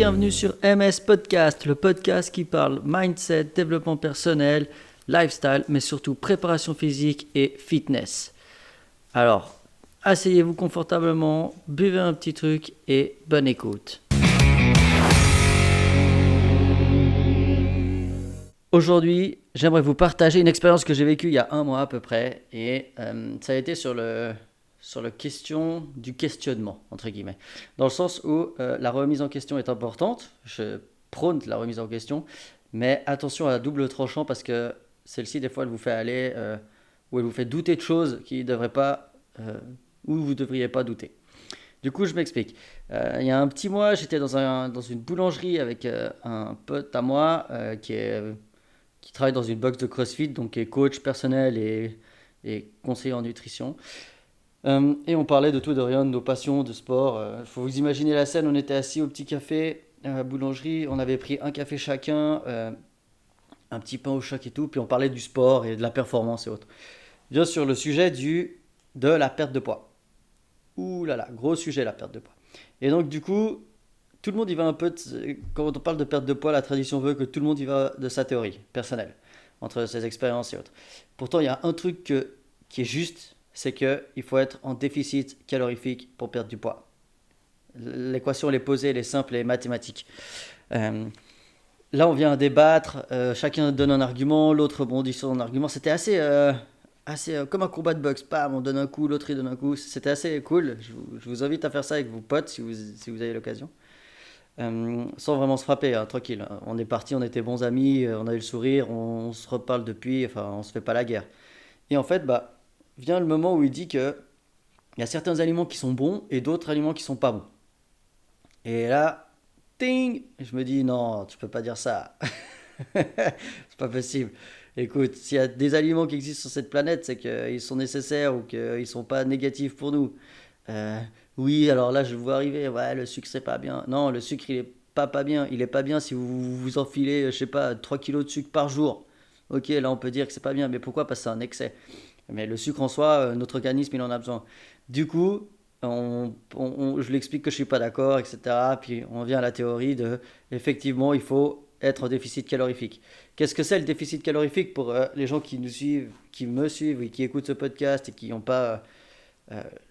bienvenue sur MS Podcast, le podcast qui parle mindset, développement personnel, lifestyle, mais surtout préparation physique et fitness. Alors, asseyez-vous confortablement, buvez un petit truc et bonne écoute. Aujourd'hui, j'aimerais vous partager une expérience que j'ai vécue il y a un mois à peu près et ça a été sur la question du questionnement, entre guillemets. Dans le sens où la remise en question est importante, je prône la remise en question, mais attention à la double tranchant parce que celle-ci, des fois, elle vous fait aller ou elle vous fait douter de choses qui devraient pas, où vous ne devriez pas douter. Du coup, je m'explique. Il y a un petit mois, j'étais dans une boulangerie avec un pote à moi qui travaille dans une box de CrossFit, donc qui est coach personnel et conseiller en nutrition. Et on parlait de tout, de rien, de nos passions, de sport. Faut vous imaginer la scène, on était assis au petit café à la boulangerie, on avait pris un café chacun, un petit pain au choc et tout, puis on parlait du sport et de la performance et autres. Bien sur le sujet de la perte de poids. Ouh là là, gros sujet la perte de poids. Et donc du coup, tout le monde y va un peu, quand on parle de perte de poids, la tradition veut que tout le monde y va de sa théorie personnelle, entre ses expériences et autres. Pourtant, il y a un truc qui est juste, c'est qu'il faut être en déficit calorifique pour perdre du poids. L'équation, elle est posée, elle est simple, elle est mathématique. Là, on vient débattre, chacun donne un argument, l'autre rebondit sur son argument. C'était assez comme un combat de boxe. Bam, on donne un coup, l'autre il donne un coup. C'était assez cool. Je vous invite à faire ça avec vos potes si vous avez l'occasion. Sans vraiment se frapper, hein, tranquille. On est parti, on était bons amis, on a eu le sourire, on se reparle depuis, enfin, on se fait pas la guerre. Et en fait, vient le moment où il dit que il y a certains aliments qui sont bons et d'autres aliments qui sont pas bons. Et là, ting, je me dis non, tu peux pas dire ça. C'est pas possible. Écoute, s'il y a des aliments qui existent sur cette planète, c'est qu'ils sont nécessaires ou qu'ils sont pas négatifs pour nous. Euh, oui, alors là, je le vois arriver. Ouais, le sucre, c'est pas bien. Non, le sucre, il est pas bien. Il est pas bien si vous enfilez, je sais pas, 3 kilos de sucre par jour. Ok, là, on peut dire que c'est pas bien. Mais pourquoi? Parce que c'est un excès. Mais le sucre en soi, notre organisme, il en a besoin. Du coup, je lui explique que je suis pas d'accord, etc. Puis on vient à la théorie effectivement, il faut être en déficit calorifique. Qu'est-ce que c'est le déficit calorifique pour les gens qui nous suivent, qui me suivent et qui écoutent ce podcast et qui n'ont pas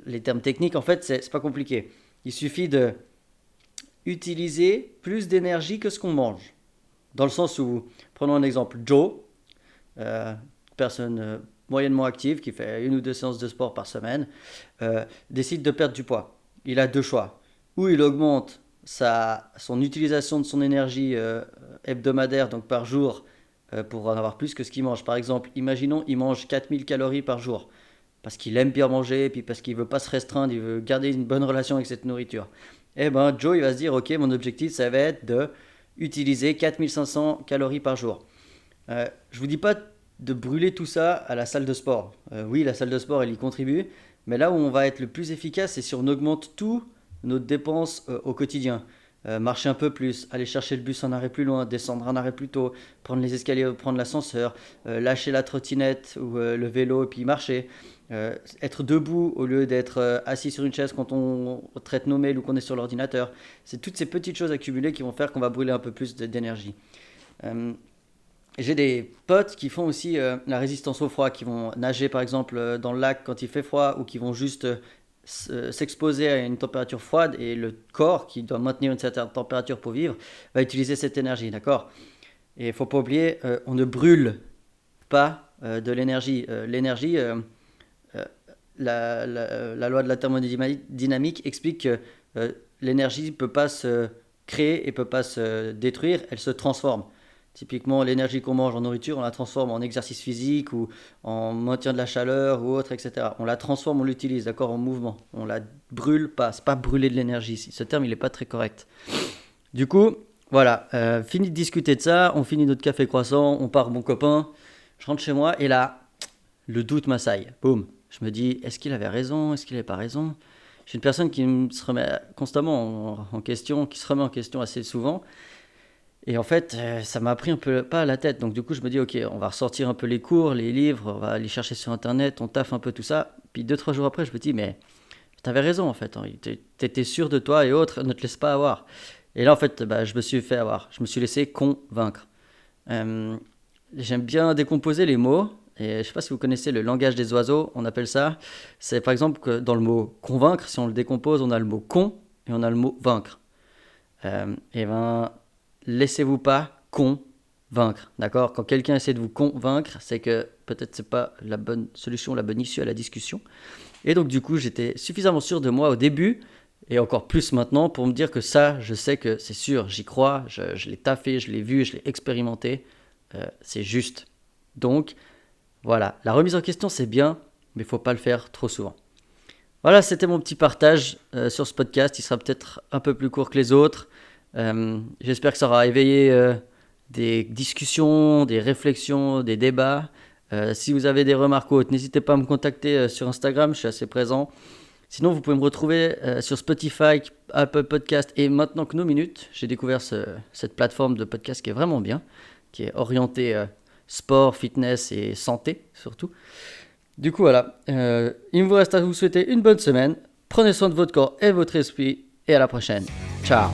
les termes techniques? En fait, c'est pas compliqué. Il suffit de utiliser plus d'énergie que ce qu'on mange. Dans le sens où, prenons un exemple, Joe, personne moyennement active qui fait 1 ou 2 séances de sport par semaine, décide de perdre du poids. Il a deux choix. Ou il augmente son utilisation de son énergie hebdomadaire, donc par jour, pour en avoir plus que ce qu'il mange. Par exemple, imaginons il mange 4000 calories par jour, parce qu'il aime bien manger, et puis parce qu'il ne veut pas se restreindre, il veut garder une bonne relation avec cette nourriture. Eh ben, Joe, il va se dire, ok, mon objectif, ça va être de utiliser 4500 calories par jour. Je vous dis pas de brûler tout ça à la salle de sport. Oui, la salle de sport, elle y contribue, mais là où on va être le plus efficace, c'est si on augmente tout nos dépenses au quotidien. Marcher un peu plus, aller chercher le bus un arrêt plus loin, descendre un arrêt plus tôt, prendre les escaliers, prendre l'ascenseur, lâcher la trottinette ou le vélo et puis marcher. Être debout au lieu d'être assis sur une chaise quand on traite nos mails ou qu'on est sur l'ordinateur. C'est toutes ces petites choses accumulées qui vont faire qu'on va brûler un peu plus d'énergie. J'ai des potes qui font aussi la résistance au froid, qui vont nager par exemple dans le lac quand il fait froid ou qui vont juste s'exposer à une température froide et le corps qui doit maintenir une certaine température pour vivre va utiliser cette énergie, d'accord? Et il ne faut pas oublier, on ne brûle pas de l'énergie. L'énergie, la loi de la thermodynamique explique que l'énergie ne peut pas se créer et ne peut pas se détruire, elle se transforme. Typiquement, l'énergie qu'on mange en nourriture, on la transforme en exercice physique ou en maintien de la chaleur ou autre, etc. On la transforme, on l'utilise, d'accord, en mouvement. On la brûle pas. C'est pas brûler de l'énergie. Ce terme, il n'est pas très correct. Du coup, voilà. Fini de discuter de ça. On finit notre café croissant. On part, mon copain. Je rentre chez moi et là, le doute m'assaille. Boum. Je me dis, est-ce qu'il avait raison? Est-ce qu'il n'avait pas raison? Je suis une personne qui se remet constamment en question, qui se remet en question assez souvent. Et en fait, ça m'a pris un peu pas à la tête. Donc du coup, je me dis, ok, on va ressortir un peu les cours, les livres, on va aller chercher sur Internet, on taffe un peu tout ça. Puis 2-3 jours après, je me dis, mais t'avais raison en fait. Hein. T'étais sûr de toi et autres, ne te laisse pas avoir. Et là, en fait, je me suis fait avoir. Je me suis laissé convaincre. Euh, J'aime bien décomposer les mots. Et je ne sais pas si vous connaissez le langage des oiseaux, on appelle ça. C'est par exemple que dans le mot convaincre, si on le décompose, on a le mot con et on a le mot vaincre. Et ben, laissez-vous pas convaincre, d'accord? Quand quelqu'un essaie de vous convaincre, c'est que peut-être c'est pas la bonne solution, la bonne issue à la discussion. Et donc du coup, j'étais suffisamment sûr de moi au début, et encore plus maintenant, pour me dire que ça, je sais que c'est sûr, j'y crois, je l'ai taffé, je l'ai vu, je l'ai expérimenté, c'est juste. Donc voilà, la remise en question c'est bien, mais il faut pas le faire trop souvent. Voilà, c'était mon petit partage sur ce podcast. Il sera peut-être un peu plus court que les autres. J'espère que ça aura éveillé des discussions, des réflexions, des débats. Si vous avez des remarques ou autres, n'hésitez pas à me contacter sur Instagram, je suis assez présent. Sinon, vous pouvez me retrouver sur Spotify, Apple Podcast et maintenant que nos minutes. J'ai découvert cette plateforme de podcast qui est vraiment bien, qui est orientée sport, fitness et santé surtout. Du coup, voilà, il me vous reste à vous souhaiter une bonne semaine. Prenez soin de votre corps et votre esprit et à la prochaine. Ciao.